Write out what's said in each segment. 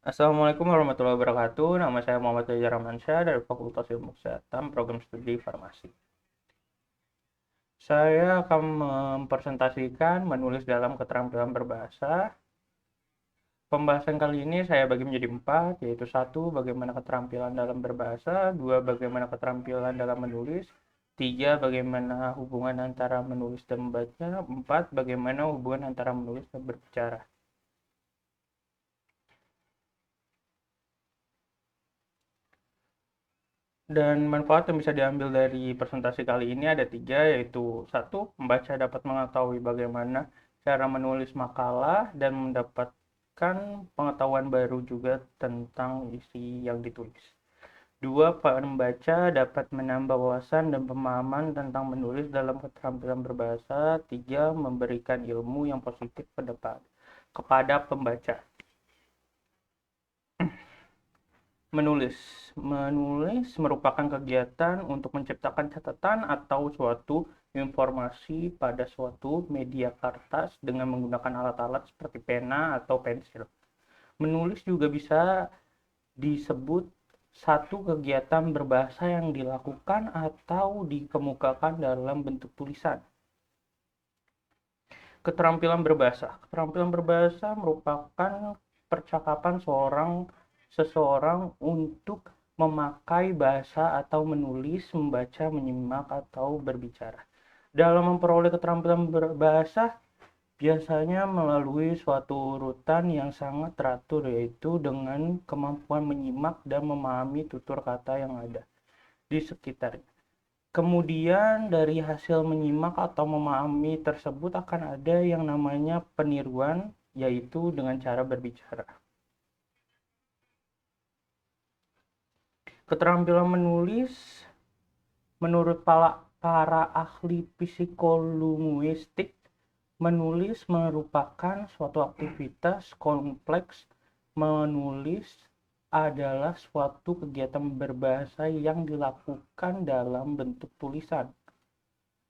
Assalamualaikum warahmatullahi wabarakatuh. Nama saya Muhammad Fajar Ramansyah dari Fakultas Ilmu Kesehatan, Program Studi Farmasi. Saya akan mempresentasikan menulis dalam keterampilan berbahasa. Pembahasan kali ini saya bagi menjadi 4, yaitu 1. Bagaimana keterampilan dalam berbahasa, 2. Bagaimana keterampilan dalam menulis, 3. Bagaimana hubungan antara menulis dan membaca, 4. Bagaimana hubungan antara menulis dan berbicara. Dan manfaat yang bisa diambil dari presentasi kali ini ada 3, yaitu 1. Membaca dapat mengetahui bagaimana cara menulis makalah dan mendapatkan pengetahuan baru juga tentang isi yang ditulis. 2. Pembaca dapat menambah wawasan dan pemahaman tentang menulis dalam keterampilan berbahasa. 3. Memberikan ilmu yang positif kepada pembaca. Menulis. Menulis merupakan kegiatan untuk menciptakan catatan atau suatu informasi pada suatu media kertas dengan menggunakan alat-alat seperti pena atau pensil. Menulis juga bisa disebut satu kegiatan berbahasa yang dilakukan atau dikemukakan dalam bentuk tulisan. Keterampilan berbahasa. Keterampilan berbahasa merupakan percakapan seseorang untuk memakai bahasa atau menulis, membaca, menyimak, atau berbicara. Dalam memperoleh keterampilan berbahasa, biasanya melalui suatu urutan yang sangat teratur, yaitu dengan kemampuan menyimak dan memahami tutur kata yang ada di sekitarnya. Kemudian dari hasil menyimak atau memahami tersebut akan ada yang namanya peniruan, yaitu dengan cara berbicara. Keterampilan menulis menurut para ahli psikolinguistik, menulis merupakan suatu aktivitas kompleks. Menulis adalah suatu kegiatan berbahasa yang dilakukan dalam bentuk tulisan.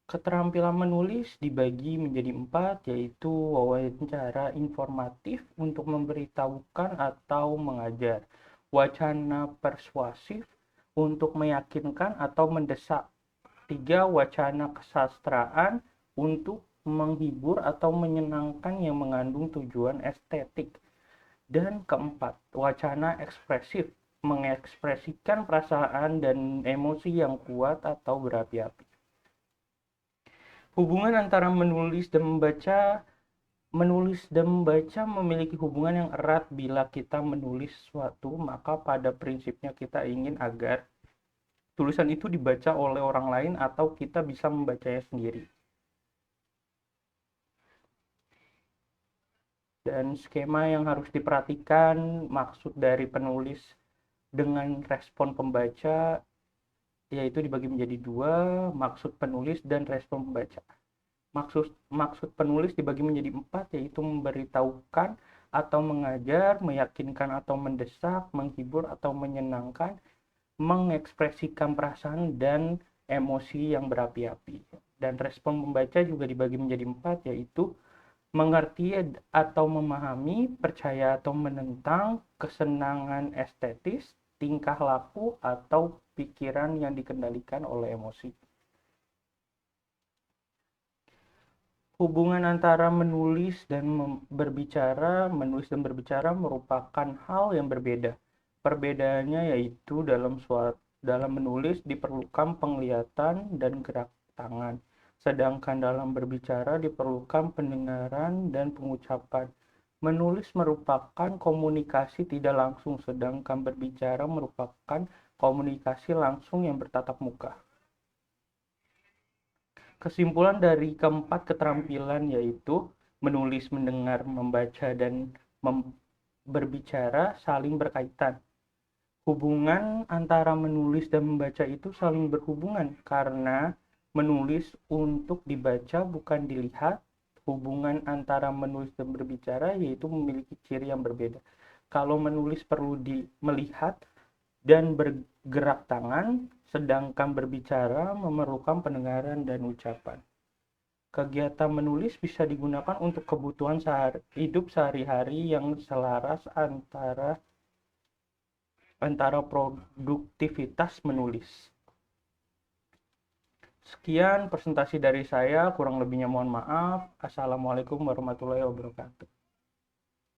Keterampilan menulis dibagi menjadi 4, yaitu wawancara informatif untuk memberitahukan atau mengajar, wacana persuasif untuk meyakinkan atau mendesak, 3. Wacana kesastraan untuk menghibur atau menyenangkan yang mengandung tujuan estetik, dan 4. Wacana ekspresif, mengekspresikan perasaan dan emosi yang kuat atau berapi-api. Hubungan antara menulis dan membaca memiliki hubungan yang erat. Bila kita menulis sesuatu, maka pada prinsipnya kita ingin agar tulisan itu dibaca oleh orang lain atau kita bisa membacanya sendiri. Dan skema yang harus diperhatikan, maksud dari penulis dengan respon pembaca, yaitu dibagi menjadi 2, maksud penulis dan respon pembaca. Maksud penulis dibagi menjadi 4, yaitu memberitahukan atau mengajar, meyakinkan atau mendesak, menghibur atau menyenangkan, mengekspresikan perasaan dan emosi yang berapi-api. Dan respon pembaca juga dibagi menjadi 4, yaitu mengerti atau memahami, percaya atau menentang, kesenangan estetis, tingkah laku, atau pikiran yang dikendalikan oleh emosi. Hubungan antara menulis dan berbicara merupakan hal yang berbeda. Perbedaannya yaitu dalam menulis diperlukan penglihatan dan gerak tangan, sedangkan dalam berbicara diperlukan pendengaran dan pengucapan. Menulis merupakan komunikasi tidak langsung, sedangkan berbicara merupakan komunikasi langsung yang bertatap muka. Kesimpulan dari keempat keterampilan yaitu menulis, mendengar, membaca, dan berbicara saling berkaitan. Hubungan antara menulis dan membaca itu saling berhubungan karena menulis untuk dibaca bukan dilihat. Hubungan antara menulis dan berbicara yaitu memiliki ciri yang berbeda. Kalau menulis perlu melihat dan bergerak tangan, sedangkan berbicara memerlukan pendengaran dan ucapan. Kegiatan menulis bisa digunakan untuk kebutuhan hidup sehari-hari yang selaras antara antara produktivitas menulis. Sekian presentasi dari saya, kurang lebihnya mohon maaf. Assalamualaikum warahmatullahi wabarakatuh.